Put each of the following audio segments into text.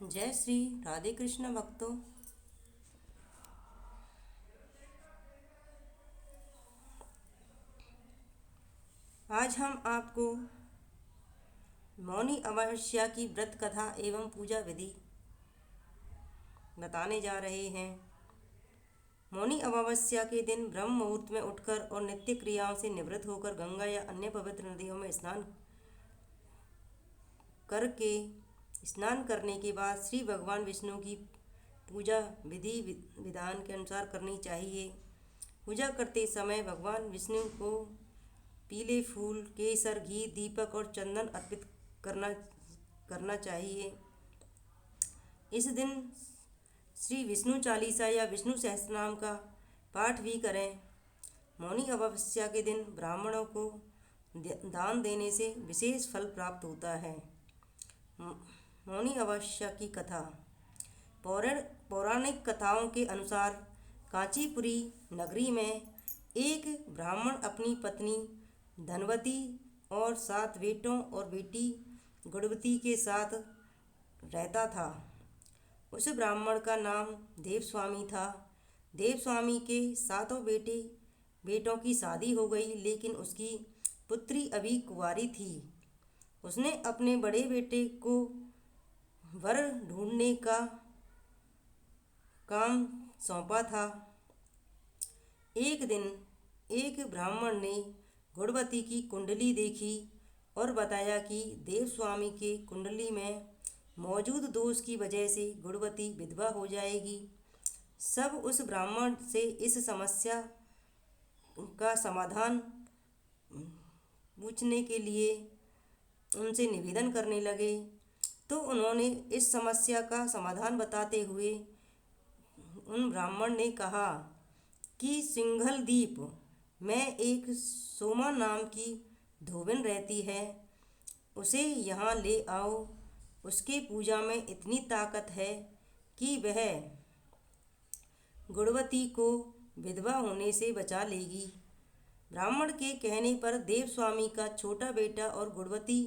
जय श्री राधे कृष्ण भक्तों। आज हम आपको मौनी अमावस्या की व्रत कथा एवं पूजा विधि बताने जा रहे हैं। मौनी अमावस्या के दिन ब्रह्म मुहूर्त में उठकर और नित्य क्रियाओं से निवृत्त होकर गंगा या अन्य पवित्र नदियों में करके स्नान करने के बाद श्री भगवान विष्णु की पूजा विधि विधान के अनुसार करनी चाहिए। पूजा करते समय भगवान विष्णु को पीले फूल, केसर, घी, दीपक और चंदन अर्पित करना करना चाहिए। इस दिन श्री विष्णु चालीसा या विष्णु सहस्त्रनाम का पाठ भी करें। मौनी अमावस्या के दिन ब्राह्मणों को दान देने से विशेष फल प्राप्त होता है। मौनी अमावस्या की कथा। पौराणिक कथाओं के अनुसार कांचीपुरी नगरी में एक ब्राह्मण अपनी पत्नी धनवती और 7 बेटों और बेटी गुणवती के साथ रहता था। उस ब्राह्मण का नाम देवस्वामी था। देवस्वामी के 7 बेटों की शादी हो गई, लेकिन उसकी पुत्री अभी कुंवारी थी। उसने अपने बड़े बेटे को वर ढूंढने का काम सौंपा था। एक दिन एक ब्राह्मण ने गुणवती की कुंडली देखी और बताया कि देवस्वामी के कुंडली में मौजूद दोष की वजह से गुणवती विधवा हो जाएगी। सब उस ब्राह्मण से इस समस्या का समाधान पूछने के लिए उनसे निवेदन करने लगे। तो उन्होंने इस समस्या का समाधान बताते हुए उन ब्राह्मण ने कहा कि सिंघल द्वीप में एक सोमा नाम की धोबिन रहती है, उसे यहाँ ले आओ। उसके पूजा में इतनी ताकत है कि वह गुणवती को विधवा होने से बचा लेगी। ब्राह्मण के कहने पर देवस्वामी का छोटा बेटा और गुणवती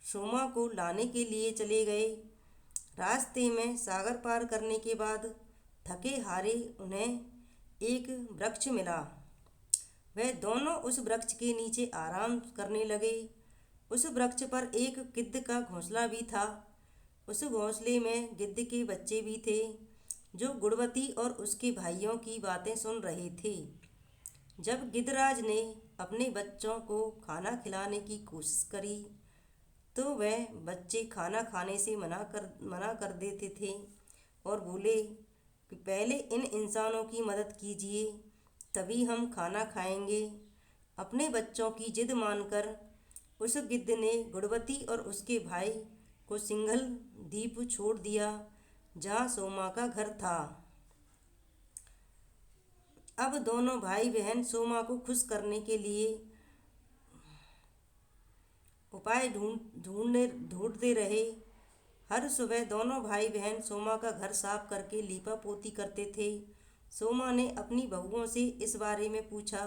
सोमा को लाने के लिए चले गए। रास्ते में सागर पार करने के बाद थके हारे उन्हें एक वृक्ष मिला। वह दोनों उस वृक्ष के नीचे आराम करने लगे। उस वृक्ष पर एक गिद्ध का घोंसला भी था। उस घोंसले में गिद्ध के बच्चे भी थे, जो गुणवती और उसके भाइयों की बातें सुन रहे थे। जब गिद्धराज ने अपने बच्चों को खाना खिलाने की कोशिश करी, तो वह बच्चे खाना खाने से मना कर देते थे और बोले कि पहले इन इंसानों की मदद कीजिए, तभी हम खाना खाएंगे। अपने बच्चों की जिद मानकर उस गिद्ध ने गुणवती और उसके भाई को सिंघल द्वीप छोड़ दिया, जहाँ सोमा का घर था। अब दोनों भाई बहन सोमा को खुश करने के लिए उपाय ढूंढते रहे। हर सुबह दोनों भाई बहन सोमा का घर साफ करके लीपा पोती करते थे। सोमा ने अपनी बहुओं से इस बारे में पूछा,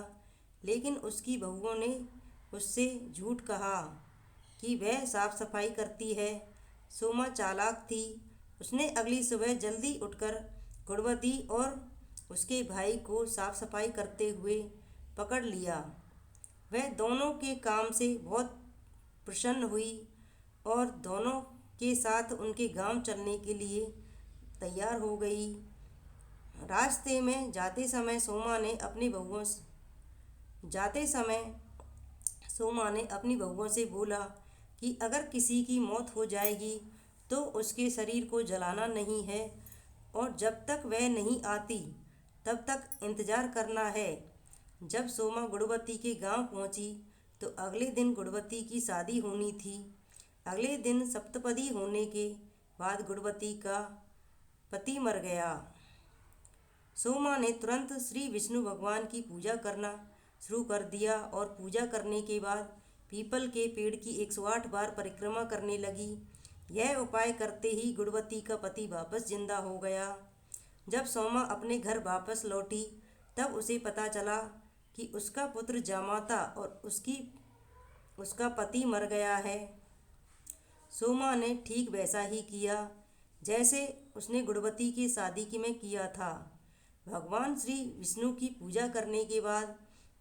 लेकिन उसकी बहुओं ने उससे झूठ कहा कि वह साफ सफाई करती है। सोमा चालाक थी। उसने अगली सुबह जल्दी उठकर गुणवती और उसके भाई को साफ सफाई करते हुए पकड़ लिया। वह दोनों के काम से बहुत प्रसन्न हुई और दोनों के साथ उनके गांव चलने के लिए तैयार हो गई। रास्ते में जाते समय सोमा ने अपनी बहुओं से बोला कि अगर किसी की मौत हो जाएगी तो उसके शरीर को जलाना नहीं है, और जब तक वह नहीं आती तब तक इंतजार करना है। जब सोमा गुणवती के गांव पहुंची तो अगले दिन गुणवती की शादी होनी थी। अगले दिन सप्तपदी होने के बाद गुणवती का पति मर गया। सोमा ने तुरंत श्री विष्णु भगवान की पूजा करना शुरू कर दिया और पूजा करने के बाद पीपल के पेड़ की 108 बार परिक्रमा करने लगी। यह उपाय करते ही गुणवती का पति वापस जिंदा हो गया। जब सोमा अपने घर वापस लौटी तब उसे पता चला कि उसका पुत्र जामाता और उसका पति मर गया है। सोमा ने ठीक वैसा ही किया। जैसे उसने गुणवती की शादी की में किया था। भगवान श्री विष्णु की पूजा करने के बाद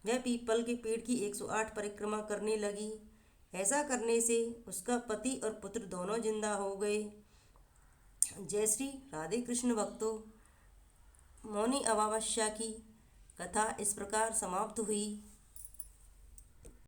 वह पीपल के पेड़ की 108 परिक्रमा करने लगी। ऐसा करने से उसका पति और पुत्र दोनों जिंदा हो गए। जय श्री राधे कृष्ण भक्तों, मौनी अमावस्या की कथा इस प्रकार समाप्त हुई।